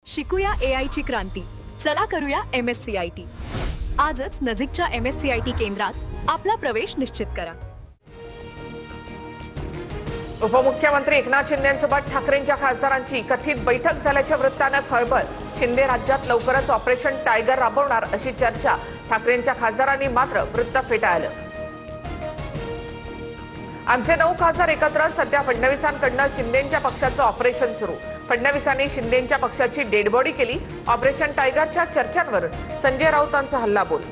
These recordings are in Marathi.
शिकूया AI ची क्रांती. चला करूया MSCIT. आजच नजीकच्या MSCIT केंद्रात आपला प्रवेश निश्चित करा. उपमुख्यमंत्री एकनाथ शिंदेंसोबत ठाकरेंच्या खासदारांची कथित बैठक झाल्याच्या वृत्तानं खळबळ. शिंदे राज्यात लवकरच ऑपरेशन टायगर राबवणार अशी चर्चा. ठाकरेंच्या खासदारांनी मात्र वृत्त फेटाळलं. आमचे 9 खासदार एकत्र. सध्या फडणवीसांकडनं शिंदेंच्या पक्षाचं ऑपरेशन सुरू. फडणवीसांनी शिंदेंच्या पक्षाची डेडबॉडी केली. ऑपरेशन टायगरच्या चर्चांवरून संजय राऊतांचा हल्लाबोल.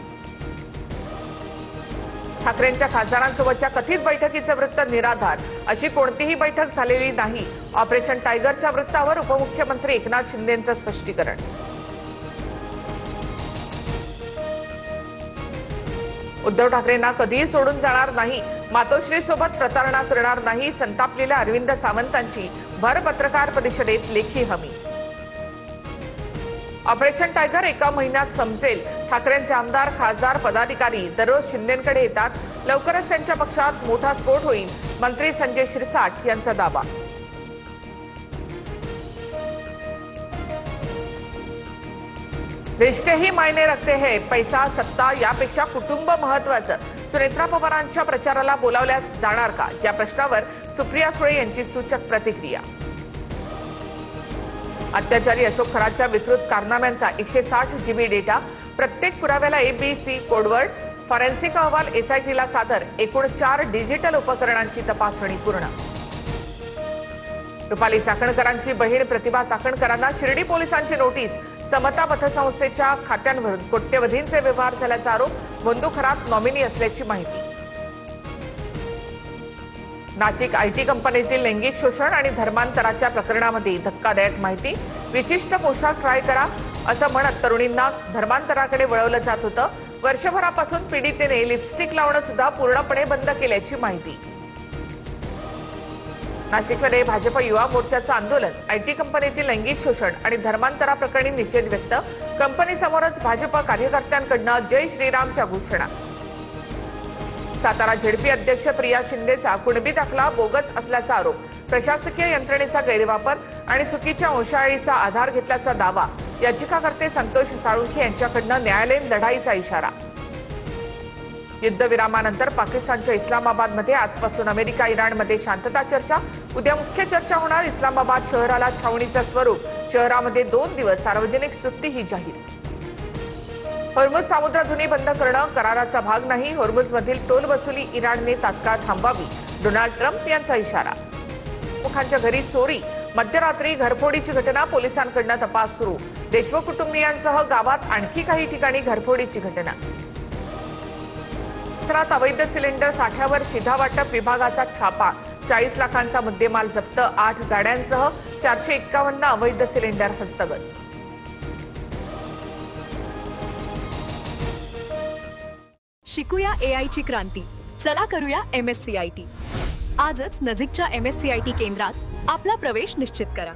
ठाकरेंच्या खासदारांसोबतच्या कथित बैठकीचे वृत्त निराधार. अशी कोणतीही बैठक झालेली नाही. ऑपरेशन टायगरच्या वृत्तावर उपमुख्यमंत्री एकनाथ शिंदेंचं स्पष्टीकरण. उद्धव ठाकरेंना कधीही सोडून जाणार नाही. मातोश्री सोबत प्रतारणा करणार नाही. संतापलेल्या अरविंद सावंतांची भर पत्रकार परिषदेत लेखी हमी. ऑपरेशन टायगर एका महिन्यात समजेल. ठाकरेंचे आमदार, खासदार, पदाधिकारी दररोज शिंदेंकडे येतात. लवकरच त्यांच्या पक्षात मोठा स्फोट होईल. मंत्री संजय शिरसाट यांचा दावा. रिश्ते ही मायने रखते हैं. पैसा, सत्ता यापेक्षा कुटुंब महत्वाचं. सुनेत्रा पवारांच्या प्रचाराला बोलावल्यास जाणार का, या प्रश्नावर सुप्रिया सुळे यांची सूचक प्रतिक्रिया. अत्याचारी अशोक खराच्या विकृत कारनाम्यांचा 160 GB डेटा. प्रत्येक पुराव्याला ABC कोडवर्ड. फॉरेन्सिक अहवाल SITला सादर. एकूण 4 डिजिटल उपकरणांची तपासणी पूर्ण. रुपाली चाकणकरांची बहीण प्रतिभा चाकणकरांना शिर्डी पोलिसांची नोटीस. समता पतसंस्थेच्या खात्यांवरून कोट्यवधींचे व्यवहार झाल्याचा आरोप. बंधू खरात नॉमिनी असल्याची माहिती. नाशिक IT कंपनीतील लैंगिक शोषण आणि धर्मांतराच्या प्रकरणामध्ये धक्कादायक माहिती. विशिष्ट पोशाख ट्राय करा असं म्हणत तरुणींना धर्मांतराकडे वळवलं जात होतं. वर्षभरापासून पीडितेने लिपस्टिक लावणं सुद्धा पूर्णपणे बंद केल्याची माहिती. नाशिकमध्ये भाजप युवा मोर्चाचं आंदोलन. IT कंपनीतील लैंगिक शोषण आणि धर्मांतराप्रकरणी निषेध व्यक्त. कंपनीसमोरच भाजप कार्यकर्त्यांकडनं जय श्रीरामच्या घोषणा. सातारा ZP अध्यक्ष प्रिया शिंदेचा कुणबी दाखला बोगस असल्याचा आरोप. प्रशासकीय यंत्रणेचा गैरवापर आणि चुकीच्या वंशावळीचा आधार घेतल्याचा दावा. याचिकाकर्ते संतोष साळुंखे यांच्याकडनं न्यायालयीन लढाईचा इशारा. युद्धविरामानंतर पाकिस्तानच्या इस्लामाबादमध्ये आजपासून अमेरिका इराणमध्ये शांतता चर्चा. उद्या मुख्य चर्चा होणार. इस्लामाबाद शहराला छावणीचं स्वरूप. शहरामध्ये 2 दिवस सार्वजनिक सुट्टीही जाहीर. होर्मुझ सामुद्रधुनी बंद करणं कराराचा भाग नाही. होर्मुझमधील टोल वसुली इराणने तात्काळ थांबावी. डोनाल्ड ट्रम्प यांचा इशारा. मुखांच्या घरी चोरी. मध्यरात्री घरफोडीची घटना. पोलिसांकडनं तपास सुरू. देशमुख कुटुंबियांसह गावात आणखी काही ठिकाणी घरफोडीची घटना. अवैध सिलेंडर साठ्यावर शिधा वाटप विभागाचा छापा. 40 लाखांचा मुद्देमाल जप्त. 8 गाड्यांसह 451 अवैध सिलेंडर हस्तगत. शिकूया AI ची क्रांती. चला करूया MSCIT. आजच नजीकच्या MSCIT केंद्रात आपला प्रवेश निश्चित करा.